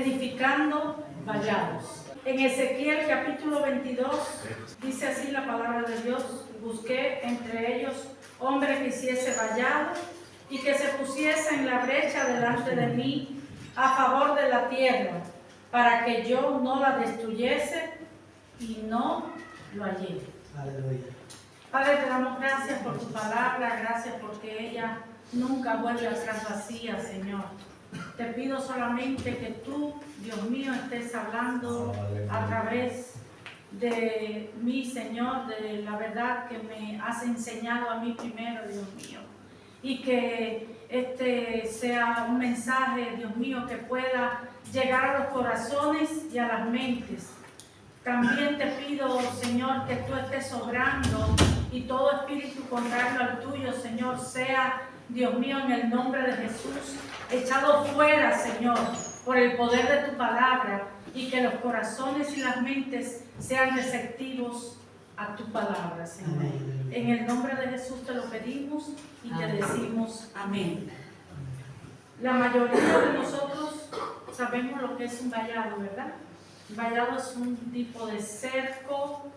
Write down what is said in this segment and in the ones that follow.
edificando vallados. En Ezequiel capítulo 22 dice así la palabra de Dios: busqué entre ellos hombre que hiciese vallado y que se pusiese en la brecha delante de mí a favor de la tierra, para que yo no la destruyese, y no lo hallé. Aleluya. Padre, te damos gracias por tu palabra, gracias porque ella nunca vuelve atrás vacía, Señor. Te pido solamente que tú, Dios mío, estés hablando a través de mí, Señor, de la verdad que me has enseñado a mí primero, Dios mío. Y que este sea un mensaje, Dios mío, que pueda llegar a los corazones y a las mentes. También te pido, Señor, que tú estés obrando y todo espíritu contrario al tuyo, Señor, sea, Dios mío, en el nombre de Jesús, echado fuera, Señor, por el poder de tu palabra, y que los corazones y las mentes sean receptivos a tu palabra, Señor. Amén. En el nombre de Jesús te lo pedimos y te decimos amén. La mayoría de nosotros sabemos lo que es un vallado, ¿verdad? Un vallado es un tipo de cerco,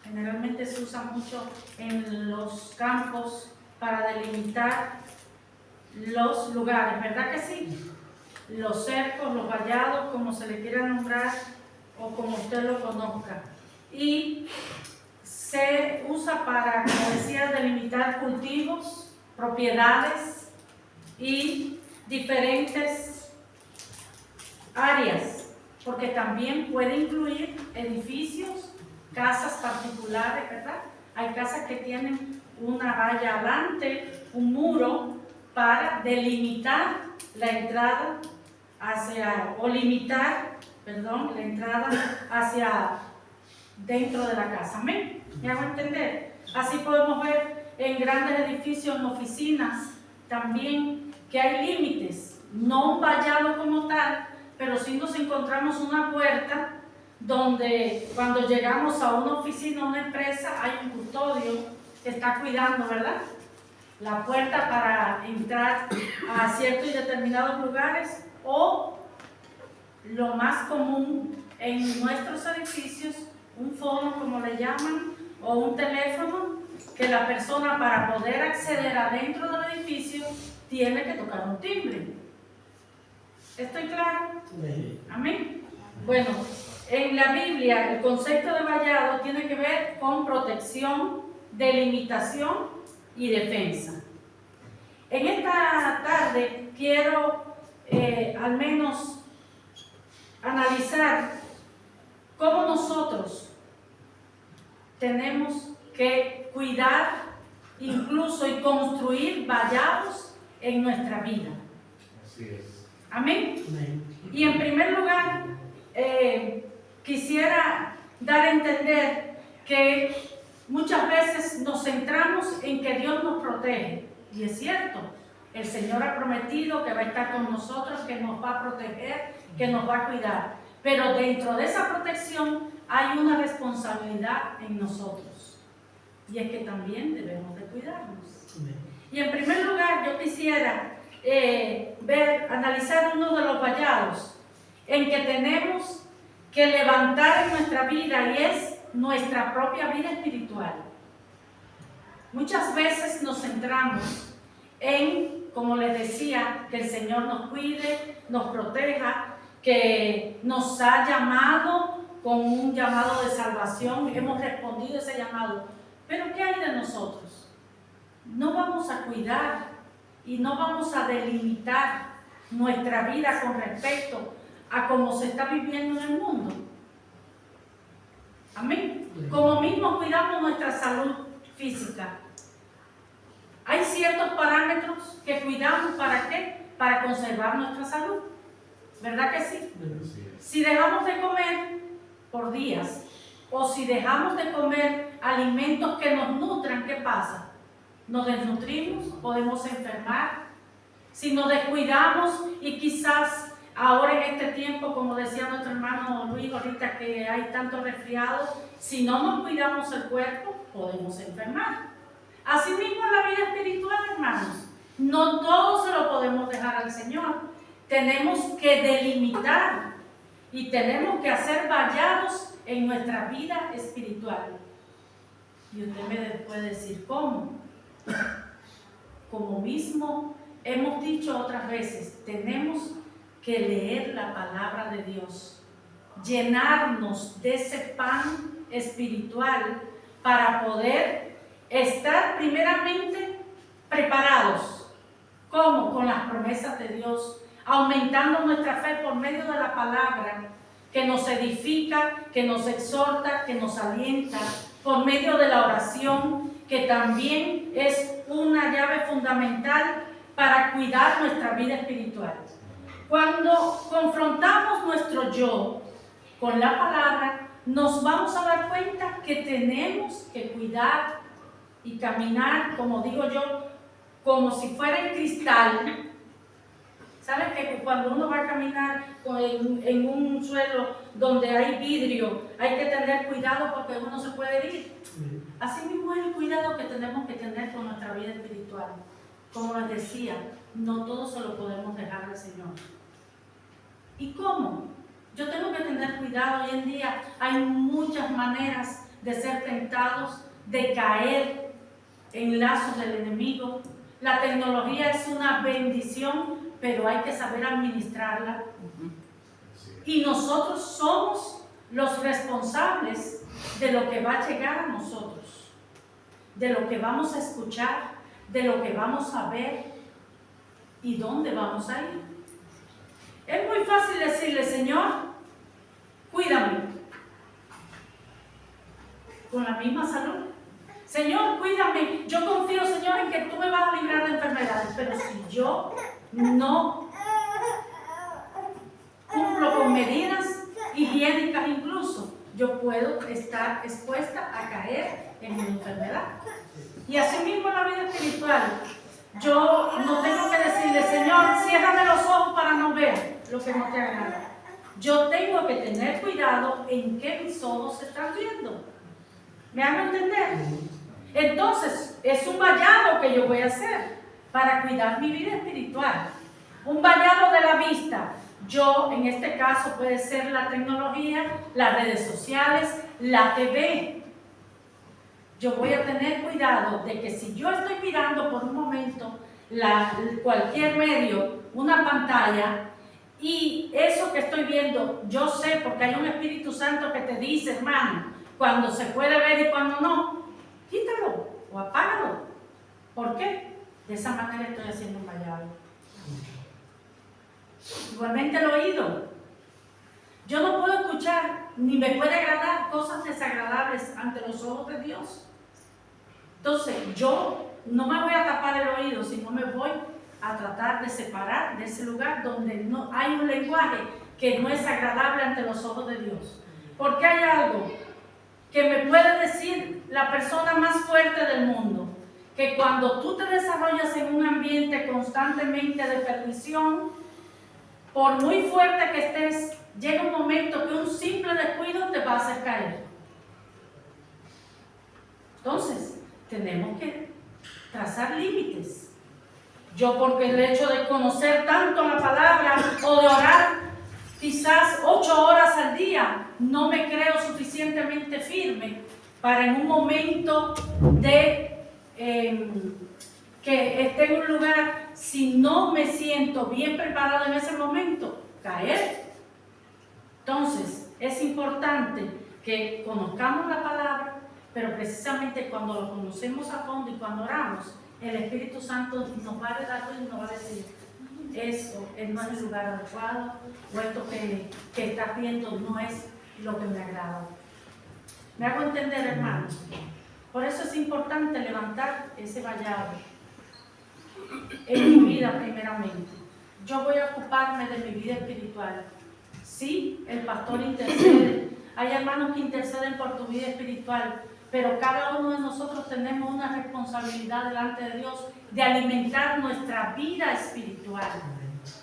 generalmente se usa mucho en los campos para delimitar los lugares, ¿verdad que sí? Los cercos, los vallados, como se le quiera nombrar o como usted lo conozca. Y se usa para, como decía, delimitar cultivos, propiedades y diferentes áreas, porque también puede incluir edificios, casas particulares, ¿verdad? Hay casas que tienen una valla adelante, un muro, para delimitar la entrada la entrada hacia dentro de la casa. ¿Me hago entender? Así podemos ver en grandes edificios, en oficinas, también que hay límites, no un vallado como tal, pero sí nos encontramos una puerta donde cuando llegamos a una oficina, a una empresa, hay un custodio que está cuidando, ¿verdad?, la puerta para entrar a ciertos y determinados lugares, o lo más común en nuestros edificios, un fono, como le llaman, o un teléfono, que la persona, para poder acceder adentro del edificio, tiene que tocar un timbre. ¿Estoy claro? Sí. Amén. Bueno, en la Biblia el concepto de vallado tiene que ver con protección, delimitación y defensa. En esta tarde quiero al menos analizar cómo nosotros tenemos que cuidar incluso y construir vallados en nuestra vida. Así es. Amén. Amén. Y en primer lugar, quisiera dar a entender que muchas veces nos centramos en que Dios nos protege. Y es cierto, el Señor ha prometido que va a estar con nosotros, que nos va a proteger, que nos va a cuidar. Pero dentro de esa protección hay una responsabilidad en nosotros. Y es que también debemos de cuidarnos. Amén. Y en primer lugar, yo quisiera analizar uno de los vallados en que tenemos que levantar en nuestra vida, y es nuestra propia vida espiritual. Muchas veces nos centramos en, como les decía, que el Señor nos cuide, nos proteja, que nos ha llamado con un llamado de salvación, hemos respondido a ese llamado. Pero ¿qué hay de nosotros? No vamos a cuidar y no vamos a delimitar nuestra vida con respecto a cómo se está viviendo en el mundo. Amén. Como mismo cuidamos nuestra salud física. Hay ciertos parámetros que cuidamos, ¿para qué? Para conservar nuestra salud. ¿Verdad que sí? Así es. Si dejamos de comer por días, o si dejamos de comer alimentos que nos nutran, ¿qué pasa? Nos desnutrimos, podemos enfermar. Si nos descuidamos y quizás ahora en este tiempo, como decía nuestro hermano Luis ahorita, que hay tanto resfriado, si no nos cuidamos el cuerpo, podemos enfermar. Asimismo en la vida espiritual, hermanos, no todo se lo podemos dejar al Señor. tenemos que delimitar y tenemos que hacer vallados en nuestra vida espiritual. Y usted me puede decir, ¿cómo? Como mismo hemos dicho otras veces, tenemos que leer la palabra de Dios, llenarnos de ese pan espiritual para poder estar primeramente preparados. ¿Cómo? Con las promesas de Dios, aumentando nuestra fe por medio de la palabra que nos edifica, que nos exhorta, que nos alienta, por medio de la oración, que también es una llave fundamental para cuidar nuestra vida espiritual. Cuando confrontamos nuestro yo con la palabra, nos vamos a dar cuenta que tenemos que cuidar y caminar, como digo yo, como si fuera en cristal. ¿Sabes que cuando uno va a caminar en un suelo donde hay vidrio, hay que tener cuidado porque uno se puede herir? Así mismo es el cuidado que tenemos que tener con nuestra vida espiritual. Como les decía, no todo se lo podemos dejar al Señor. ¿Y cómo? Yo tengo que tener cuidado. Hoy en día hay muchas maneras de ser tentados, de caer en lazos del enemigo. La tecnología es una bendición, pero hay que saber administrarla. Y nosotros somos los responsables de lo que va a llegar a nosotros, de lo que vamos a escuchar, de lo que vamos a ver y dónde vamos a ir. Es muy fácil decirle, Señor, cuídame, con la misma salud. Señor, cuídame, yo confío, Señor, en que tú me vas a librar de enfermedades, pero si yo no cumplo con medidas higiénicas incluso, yo puedo estar expuesta a caer en mi enfermedad. Y así mismo en la vida espiritual, yo no tengo que decirle, Señor, ciérrame los ojos para no ver lo que no te agrada. Yo tengo que tener cuidado en qué mis ojos están viendo. ¿Me hago entender? Entonces, es un vallado que yo voy a hacer para cuidar mi vida espiritual. Un vallado de la vista. Yo, en este caso, puede ser la tecnología, las redes sociales, la TV. Yo voy a tener cuidado de que si yo estoy mirando por un momento cualquier medio, una pantalla, y eso que estoy viendo, yo sé, porque hay un Espíritu Santo que te dice, hermano, cuando se puede ver y cuando no, quítalo o apágalo. ¿Por qué? De esa manera estoy haciendo un vallado. Igualmente el oído. Yo no puedo escuchar ni me puede agradar cosas desagradables ante los ojos de Dios. Entonces yo no me voy a tapar el oído, sino me voy a tratar de separar de ese lugar donde no hay un lenguaje que no es agradable ante los ojos de Dios. Porque hay algo que me puede decir la persona más fuerte del mundo, que cuando tú te desarrollas en un ambiente constantemente de perdición, por muy fuerte que estés, llega un momento que un simple descuido te va a hacer caer. Entonces, tenemos que trazar límites. Yo, porque el hecho de conocer tanto la palabra o de orar quizás 8 horas al día, no me creo suficientemente firme para en un momento de que esté en un lugar, si no me siento bien preparado en ese momento, caer. Entonces, es importante que conozcamos la palabra, pero precisamente cuando lo conocemos a fondo y cuando oramos, el Espíritu Santo nos va a dar y nos va a decir, eso no es el lugar adecuado, o esto que estás viendo no es lo que me agrada. ¿Me hago entender, hermanos? Por eso es importante levantar ese vallado en mi vida primeramente. Yo voy a ocuparme de mi vida espiritual. Sí, el pastor intercede. Hay hermanos que interceden por tu vida espiritual, pero cada uno de nosotros tenemos una responsabilidad delante de Dios de alimentar nuestra vida espiritual,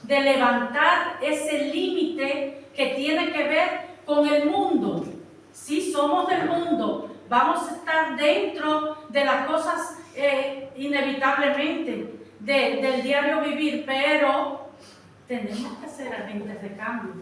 de levantar ese límite que tiene que ver con el mundo. Si somos del mundo, vamos a estar dentro de las cosas inevitablemente del diario vivir, pero tenemos que ser agentes de cambio,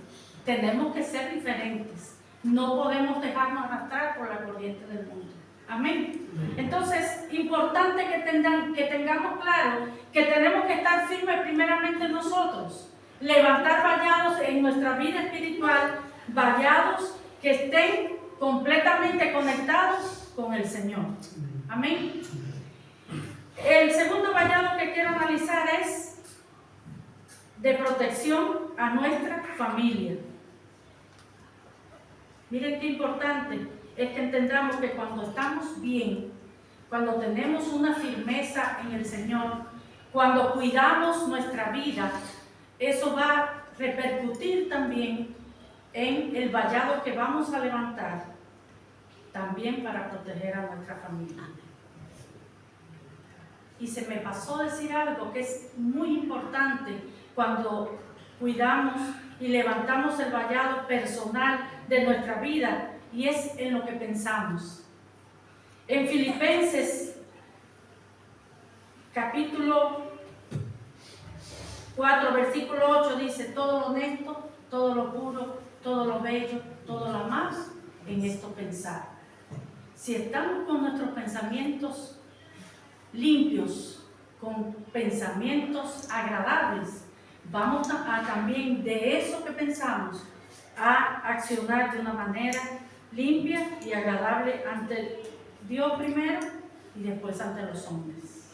tenemos que ser diferentes, no podemos dejarnos arrastrar por la corriente del mundo. Amén. Entonces, importante que tengamos claro que tenemos que estar firmes primeramente nosotros, levantar vallados en nuestra vida espiritual, vallados que estén completamente conectados con el Señor. Amén. El segundo vallado que quiero analizar es de protección a nuestra familia. Miren qué importante es que entendamos que cuando estamos bien, cuando tenemos una firmeza en el Señor, cuando cuidamos nuestra vida, eso va a repercutir también en el vallado que vamos a levantar, también para proteger a nuestra familia. Y se me pasó decir algo que es muy importante cuando cuidamos y levantamos el vallado personal de nuestra vida, y es en lo que pensamos. En Filipenses capítulo 4, versículo 8 dice: todo lo honesto, todo lo puro, todo lo bello, todo lo más, en esto pensar. Si estamos con nuestros pensamientos limpios, con pensamientos agradables, vamos a también de eso que pensamos a accionar de una manera limpia y agradable ante Dios primero y después ante los hombres.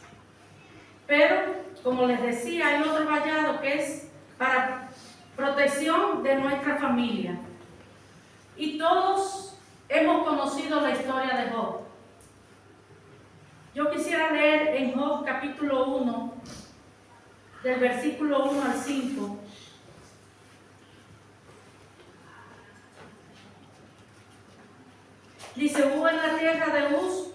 Pero, como les decía, hay otro vallado que es para protección de nuestra familia. Y todos hemos conocido la historia de Job. Yo quisiera leer en Job capítulo 1, del versículo 1 al 5. Dice: hubo en la tierra de Uz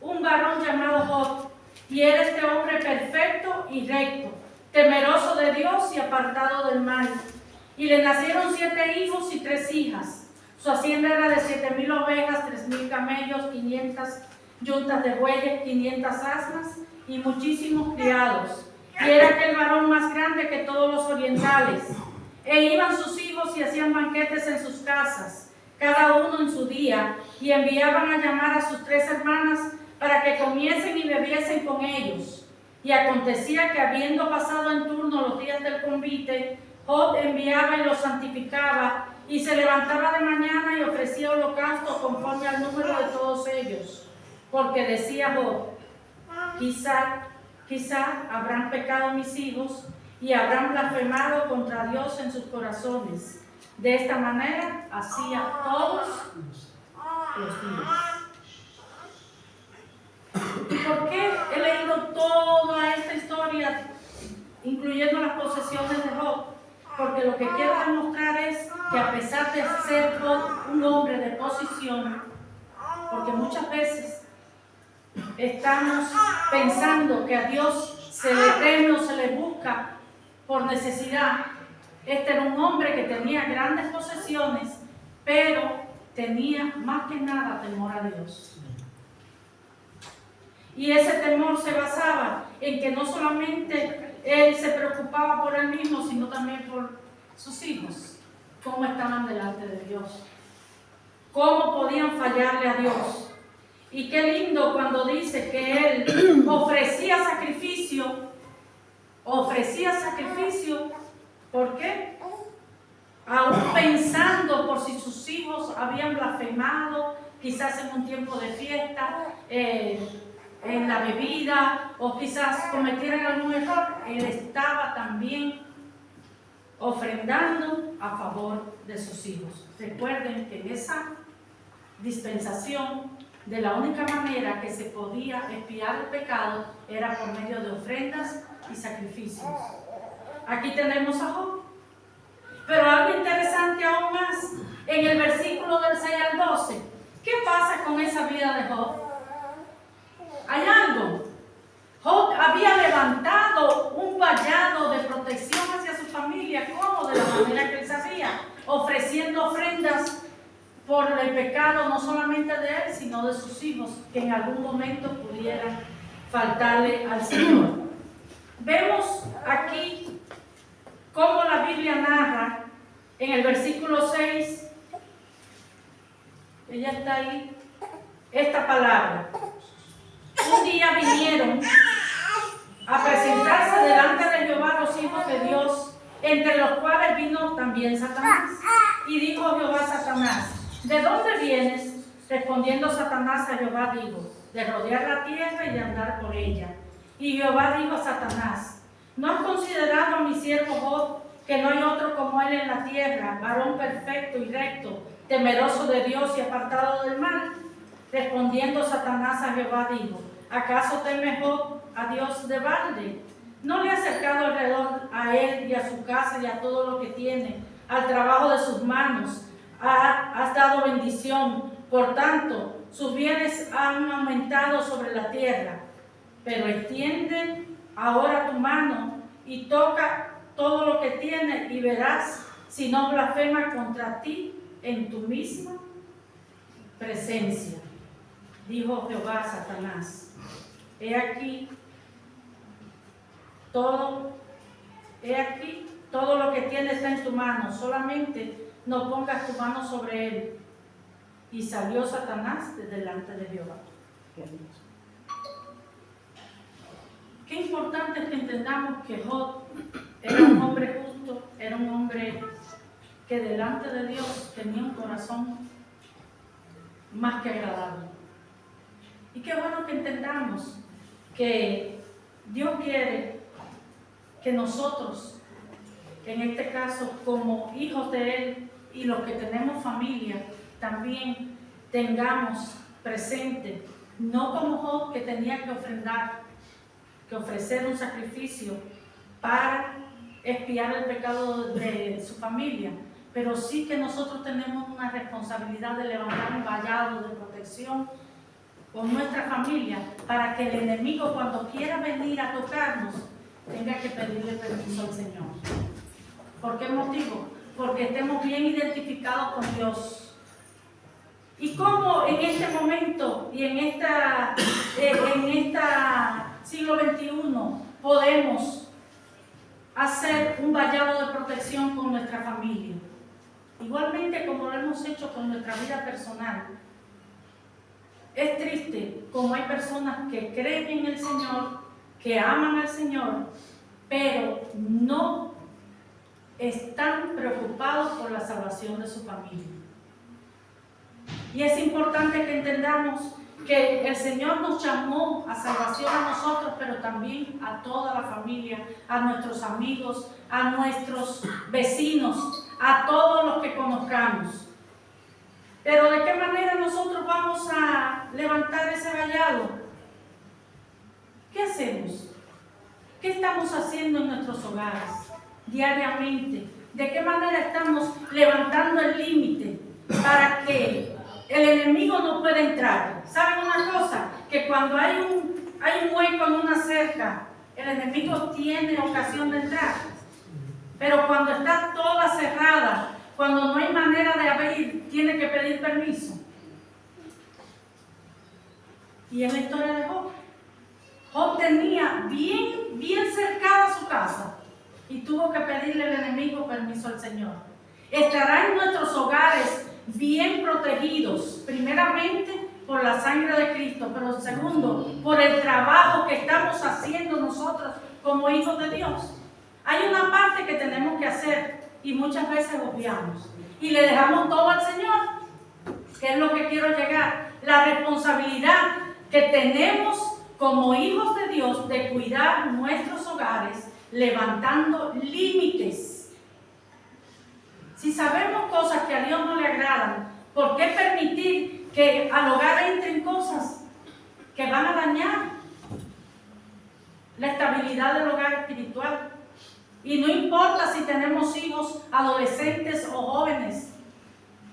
un varón llamado Job, y era este hombre perfecto y recto, temeroso de Dios y apartado del mal. Y le nacieron 7 hijos y 3 hijas. Su hacienda era de 7,000 ovejas, 3,000 camellos, 500 yuntas de bueyes, 500 asnas y muchísimos criados. Y era aquel varón más grande que todos los orientales. E iban sus hijos y hacían banquetes en sus casas, cada uno en su día, y enviaban a llamar a sus 3 hermanas para que comiesen y bebiesen con ellos. Y acontecía que, habiendo pasado en turno los días del convite, Job enviaba y los santificaba, y se levantaba de mañana y ofrecía holocausto conforme al número de todos ellos. Porque decía Job: quizá habrán pecado mis hijos y habrán blasfemado contra Dios en sus corazones. De esta manera hacía todos los días. ¿Y por qué he leído toda esta historia, incluyendo las posesiones de Job? Porque lo que quiero demostrar es que, a pesar de ser Job un hombre de posición, porque muchas veces estamos pensando que a Dios se le teme o se le busca por necesidad. Este era un hombre que tenía grandes posesiones, pero tenía más que nada temor a Dios. Y ese temor se basaba en que no solamente él se preocupaba por él mismo, sino también por sus hijos. ¿Cómo estaban delante de Dios? ¿Cómo podían fallarle a Dios? Y qué lindo cuando dice que él ofrecía sacrificio. ¿Por qué? Aún pensando por si sus hijos habían blasfemado, quizás en un tiempo de fiesta, en la bebida, o quizás cometieran algún error, él estaba también ofrendando a favor de sus hijos. Recuerden que en esa dispensación, de la única manera que se podía expiar el pecado era por medio de ofrendas y sacrificios. Aquí tenemos a Job. Pero algo interesante aún más, en el versículo del 6 al 12, ¿qué pasa con esa vida de Job? Hay algo. Job había levantado un vallado de protección hacia su familia, como de la manera que él sabía, ofreciendo ofrendas por el pecado no solamente de él, sino de sus hijos, que en algún momento pudieran faltarle al Señor. Vemos aquí cómo la Biblia narra en el versículo 6, ella está ahí, esta palabra. Un día vinieron a presentarse delante de Jehová los hijos de Dios, entre los cuales vino también Satanás. Y dijo Jehová a Satanás: ¿de dónde vienes? Respondiendo Satanás a Jehová dijo: de rodear la tierra y de andar por ella. Y Jehová dijo a Satanás: ¿no has considerado a mi siervo Job, que no hay otro como él en la tierra, varón perfecto y recto, temeroso de Dios y apartado del mal? Respondiendo Satanás a Jehová dijo: ¿acaso teme Job a Dios de balde? ¿No le ha acercado alrededor a él y a su casa y a todo lo que tiene, al trabajo de sus manos? Has dado bendición, por tanto, sus bienes han aumentado sobre la tierra. Pero extiende ahora tu mano y toca todo lo que tiene, y verás si no blasfema contra ti en tu misma presencia. Dijo Jehová a Satanás: he aquí todo lo que tienes está en tu mano, solamente no pongas tu mano sobre él. Y salió Satanás de delante de Jehová. Qué importante es que entendamos que Job era un hombre justo, era un hombre que delante de Dios tenía un corazón más que agradable. Y qué bueno que entendamos que Dios quiere que nosotros, en este caso como hijos de Él y los que tenemos familia, también tengamos presente, no como Job, que tenía que ofrecer un sacrificio para expiar el pecado de su familia, pero sí que nosotros tenemos una responsabilidad de levantar un vallado de protección con nuestra familia, para que el enemigo, cuando quiera venir a tocarnos, tenga que pedirle permiso al Señor. ¿Por qué motivo? Porque estemos bien identificados con Dios. Y cómo en este momento y en esta siglo XXI podemos hacer un vallado de protección con nuestra familia. Igualmente como lo hemos hecho con nuestra vida personal. Es triste como hay personas que creen en el Señor, que aman al Señor, pero no están preocupados por la salvación de su familia. Y es importante que entendamos que el Señor nos llamó a salvación a nosotros, pero también a toda la familia, a nuestros amigos, a nuestros vecinos, a todos los que conozcamos. Pero ¿de qué manera nosotros vamos a levantar ese vallado? ¿Qué hacemos? ¿Qué estamos haciendo en nuestros hogares diariamente? ¿De qué manera estamos levantando el límite para que el enemigo no pueda entrar? ¿Saben una cosa? Que cuando hay un hueco en una cerca, el enemigo tiene ocasión de entrar. Pero cuando está toda cerrada, cuando no hay manera de abrir, tiene que pedir permiso. Y es la historia de Job. Job tenía bien cercada su casa y tuvo que pedirle al enemigo permiso al Señor. Estará en nuestros hogares bien protegidos, primeramente por la sangre de Cristo, pero segundo, por el trabajo que estamos haciendo nosotros como hijos de Dios. Hay una parte que tenemos que hacer y muchas veces obviamos y le dejamos todo al Señor, que es lo que quiero llegar, la responsabilidad que tenemos como hijos de Dios de cuidar nuestros hogares, levantando límites. Si sabemos cosas que a Dios no le agradan, ¿por qué permitir que al hogar entren cosas que van a dañar la estabilidad del hogar espiritual? Y no importa si tenemos hijos adolescentes o jóvenes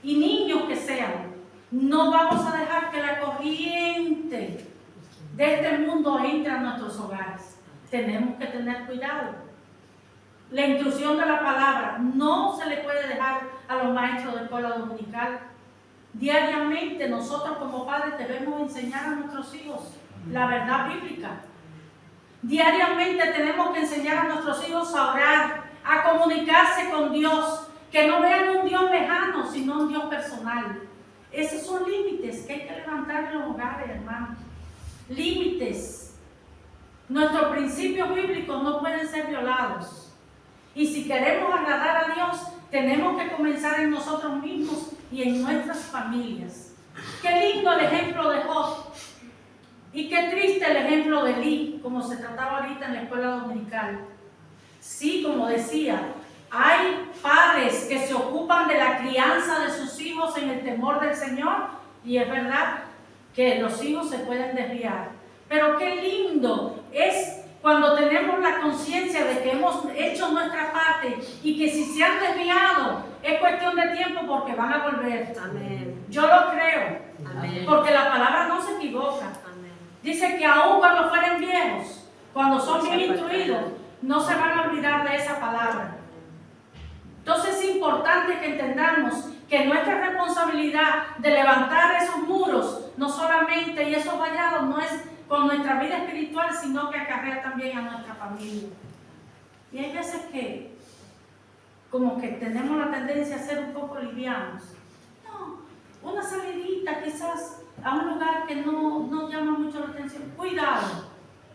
y niños que sean, no vamos a dejar que la corriente de este mundo entre a nuestros hogares. Tenemos que tener cuidado. La intrusión de la palabra no se le puede dejar a los maestros de escuela dominical. Diariamente nosotros como padres debemos enseñar a nuestros hijos la verdad bíblica. Diariamente tenemos que enseñar a nuestros hijos a orar, a comunicarse con Dios, que no vean un Dios lejano, sino un Dios personal. Esos son límites que hay que levantar en los hogares, hermanos. Límites. Nuestros principios bíblicos no pueden ser violados. Y si queremos agradar a Dios, tenemos que comenzar en nosotros mismos y en nuestras familias. Qué lindo el ejemplo de Job. Y qué triste el ejemplo de Elí, como se trataba ahorita en la escuela dominical. Sí, como decía, hay padres que se ocupan de la crianza de sus hijos en el temor del Señor, y es verdad que los hijos se pueden desviar. Pero qué lindo es cuando tenemos la conciencia de que hemos hecho nuestra parte y que si se han desviado es cuestión de tiempo porque van a volver. Amén. Yo lo creo. Amén. Porque la palabra no se equivoca. Amén. Dice que aún cuando fueren viejos, cuando son bien instruidos, no se van a olvidar de esa palabra. Entonces es importante que entendamos que nuestra responsabilidad de levantar esos muros, no solamente, y esos vallados, no es con nuestra vida espiritual, sino que acarrea también a nuestra familia. Y hay veces que como que tenemos la tendencia a ser un poco livianos. No, una salidita quizás a un lugar que no llama mucho la atención. Cuidado,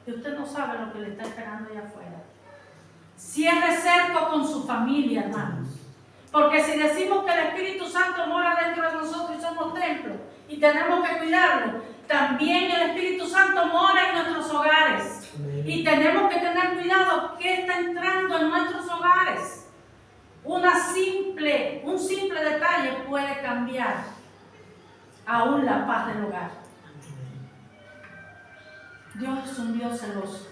que usted no sabe lo que le está esperando allá afuera. Cierre cerco con su familia, hermanos. Porque si decimos que el Espíritu Santo mora dentro de nosotros y somos templos y tenemos que cuidarlo, también el Espíritu Santo mora en nuestros hogares. Y tenemos que tener cuidado que está entrando en nuestros hogares. Un simple detalle puede cambiar aún la paz del hogar. Dios es un Dios celoso.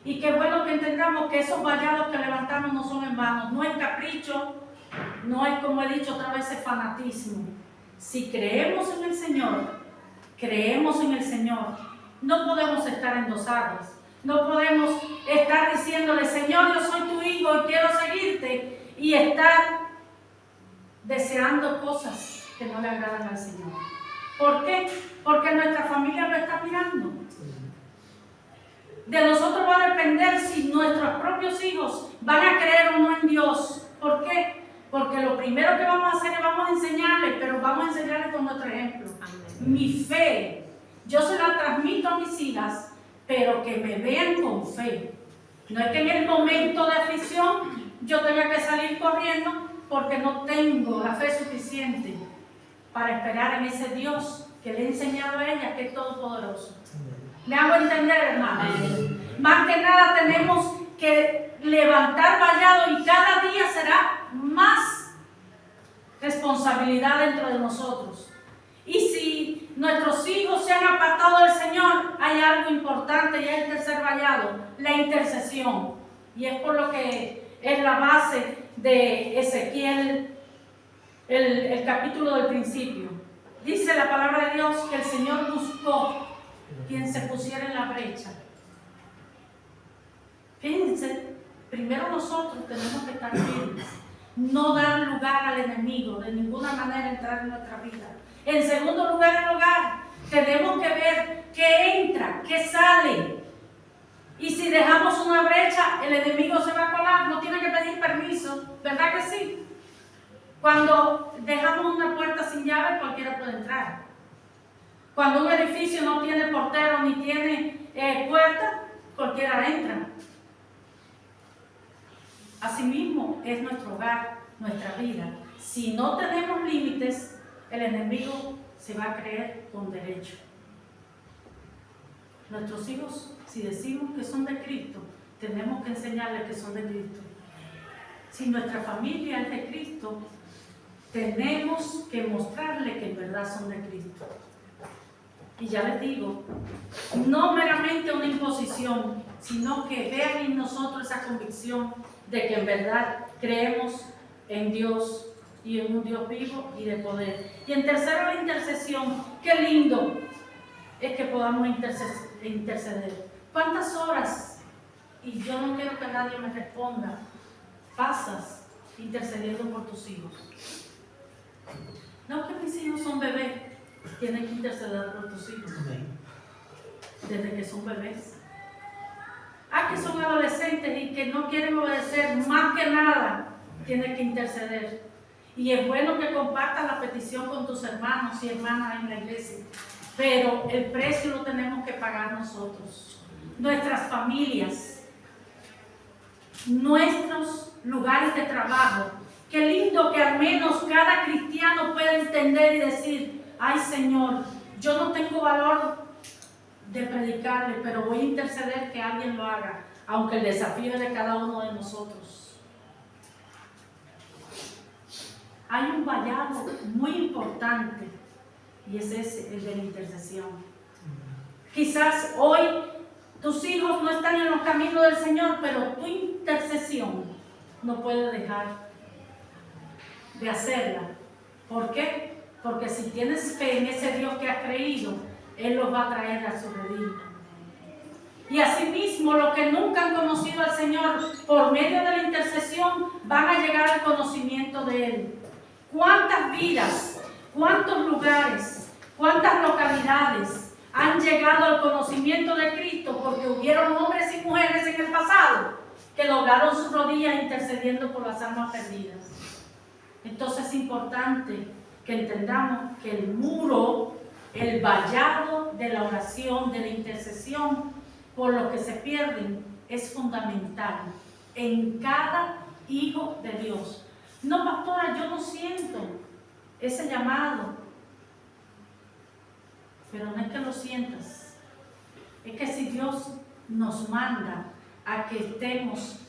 Y qué bueno que entendamos que esos vallados que levantamos no son en vano, no es capricho, no es, como he dicho otra vez, es fanatismo. Si creemos en el Señor, no podemos estar en dos aguas. No podemos estar diciéndole, Señor, yo soy tu hijo y quiero seguirte, y estar deseando cosas que no le agradan al Señor. ¿Por qué? Porque nuestra familia lo está mirando. De nosotros va a depender si nuestros propios hijos van a creer o no en Dios. ¿Por qué? Porque lo primero que vamos a hacer es vamos a enseñarles, pero vamos a enseñarles con nuestro ejemplo. Amén. Mi fe, yo se la transmito a mis hijas, pero que me vean con fe. No es que en el momento de aflicción yo tenga que salir corriendo porque no tengo la fe suficiente para esperar en ese Dios que le he enseñado a ella, que es todopoderoso. ¿Me hago entender, hermanos? Más que nada tenemos que levantar vallado y cada día será más responsabilidad dentro de nosotros. Y si nuestros hijos se han apartado del Señor, hay algo importante y es el tercer vallado, la intercesión. Y es por lo que es la base de Ezequiel, el capítulo del principio. Dice la palabra de Dios que el Señor buscó quien se pusiera en la brecha. Fíjense, primero nosotros tenemos que estar firmes, no dar lugar al enemigo, de ninguna manera entrar en nuestra vida. En segundo lugar, el hogar, tenemos que ver qué entra, qué sale. Y si dejamos una brecha, el enemigo se va a colar, no tiene que pedir permiso, ¿verdad que sí? Cuando dejamos una puerta sin llave, cualquiera puede entrar. Cuando un edificio no tiene portero ni tiene puerta, cualquiera entra. Asimismo es nuestro hogar, nuestra vida. Si no tenemos límites, el enemigo se va a creer con derecho. Nuestros hijos, si decimos que son de Cristo, tenemos que enseñarles que son de Cristo. Si nuestra familia es de Cristo, tenemos que mostrarles que en verdad son de Cristo. Y ya les digo, no meramente una imposición, sino que vean en nosotros esa convicción de que en verdad creemos en Dios y en un Dios vivo y de poder. Y en tercero, la intercesión. Qué lindo es que podamos interceder. ¿Cuántas horas, y yo no quiero que nadie me responda, pasas intercediendo por tus hijos? No, que mis hijos son bebés. Tienes que interceder por tus hijos desde que son bebés. que son adolescentes y que no quieren obedecer, más que nada, tienes que interceder. Y es bueno que compartas la petición con tus hermanos y hermanas en la iglesia, pero el precio lo tenemos que pagar nosotros, nuestras familias, nuestros lugares de trabajo. Qué lindo que al menos cada cristiano pueda entender y decir: ay Señor, yo no tengo valor de predicarle, pero voy a interceder que alguien lo haga, aunque el desafío es de cada uno de nosotros. Hay un vallado muy importante y es ese, el de la intercesión. Quizás hoy tus hijos no están en los caminos del Señor, pero tu intercesión no puede dejar de hacerla. ¿Por qué? Porque si tienes fe en ese Dios que has creído, Él los va a traer a su redil. Y asimismo, los que nunca han conocido al Señor, por medio de la intercesión, van a llegar al conocimiento de Él. ¿Cuántas vidas, cuántos lugares, cuántas localidades han llegado al conocimiento de Cristo porque hubieron hombres y mujeres en el pasado que doblaron sus rodillas intercediendo por las almas perdidas? Entonces es importante que entendamos que el muro, el vallado de la oración, de la intercesión por los que se pierden, es fundamental en cada hijo de Dios. No, pastora, yo no siento ese llamado. Pero no es que lo sientas. Es que si Dios nos manda a que estemos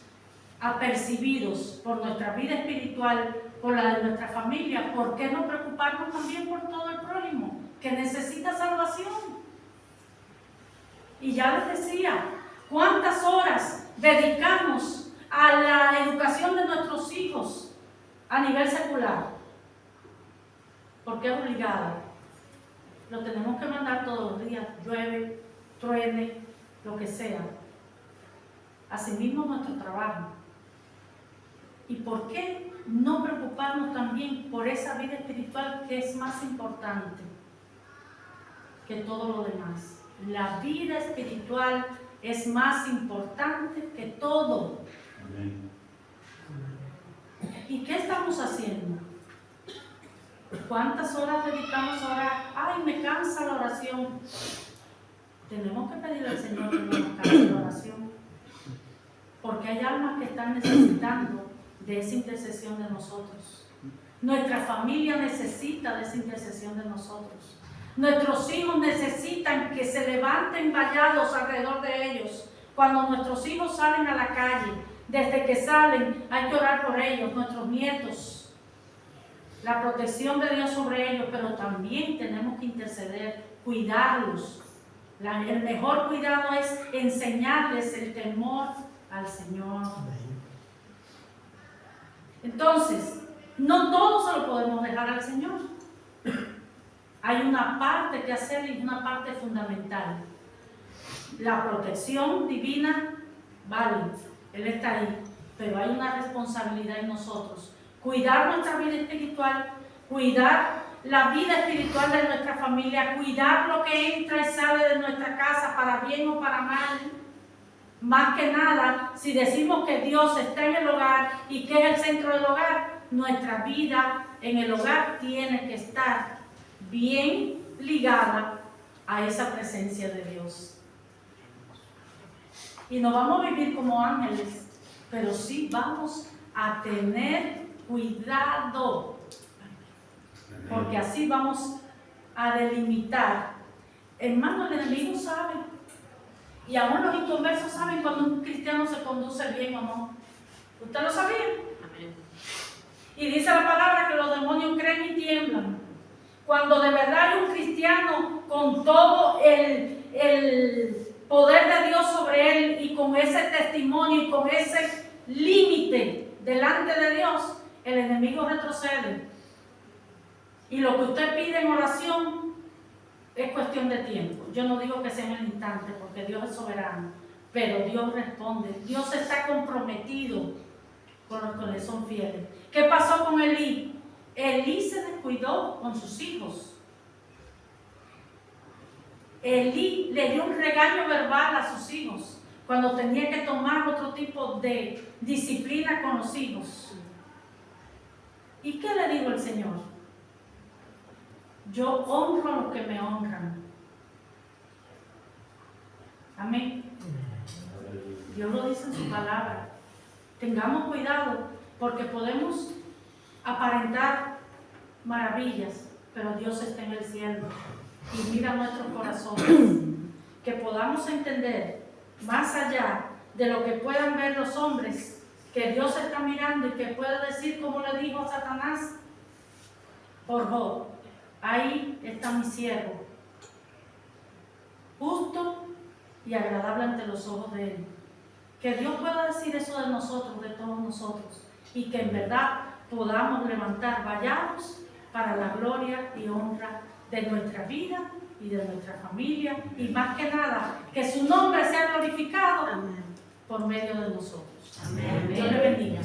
apercibidos por nuestra vida espiritual, por la de nuestra familia, ¿por qué no preocuparnos también por todo el prójimo que necesita salvación? Y ya les decía, ¿cuántas horas dedicamos a la educación de nuestros hijos a nivel secular? Porque es obligada. Lo tenemos que mandar todos los días, llueve, truene, lo que sea. Asimismo nuestro trabajo. ¿Y por qué no preocuparnos también por esa vida espiritual que es más importante que todo lo demás? La vida espiritual es más importante que todo. Amén. ¿Y qué estamos haciendo? ¿Cuántas horas dedicamos a orar? ¡Ay, me cansa la oración! Tenemos que pedirle al Señor que no nos canse la oración, porque hay almas que están necesitando de esa intercesión de nosotros. Nuestra familia necesita de esa intercesión de nosotros. Nuestros hijos necesitan que se levanten vallados alrededor de ellos. Cuando nuestros hijos salen a la calle, desde que salen hay que orar por ellos, nuestros nietos, la protección de Dios sobre ellos, pero también tenemos que interceder, cuidarlos. El mejor cuidado es enseñarles el temor al Señor. Entonces, no todo se lo podemos dejar al Señor. Hay una parte que hacer y una parte fundamental. La protección divina, vale, Él está ahí, pero hay una responsabilidad en nosotros. Cuidar nuestra vida espiritual, cuidar la vida espiritual de nuestra familia, cuidar lo que entra y sale de nuestra casa, para bien o para mal. Más que nada, si decimos que Dios está en el hogar y que es el centro del hogar, nuestra vida en el hogar tiene que estar bien ligada a esa presencia de Dios. Y no vamos a vivir como ángeles, pero sí vamos a tener cuidado, porque así vamos a delimitar. Hermano, el enemigo sabe, y aún los inconversos saben cuando un cristiano se conduce bien o no. ¿Usted lo sabía? Amén. Y dice la palabra que los demonios creen y tiemblan. Cuando de verdad hay un cristiano con todo el poder de Dios sobre él y con ese testimonio y con ese límite delante de Dios, el enemigo retrocede. Y lo que usted pide en oración es cuestión de tiempo. Yo no digo que sea en el instante, porque Dios es soberano, pero Dios responde. Dios está comprometido con los que le son fieles. ¿Qué pasó con Elí? Elí se descuidó con sus hijos. Elí le dio un regaño verbal a sus hijos, cuando tenía que tomar otro tipo de disciplina con los hijos. ¿Y qué le dijo el Señor? Yo honro a los que me honran. Amén. Dios lo dice en su palabra. Tengamos cuidado porque podemos aparentar maravillas, pero Dios está en el cielo y mira nuestros corazones. Que podamos entender más allá de lo que puedan ver los hombres, que Dios está mirando y que puede decir como le dijo a Satanás por Job: ahí está mi siervo, justo y agradable ante los ojos de él. Que Dios pueda decir eso de nosotros, de todos nosotros, y que en verdad podamos levantar vallados para la gloria y honra de nuestra vida y de nuestra familia, y más que nada, que su nombre sea glorificado por medio de nosotros. Amén. Dios le bendiga.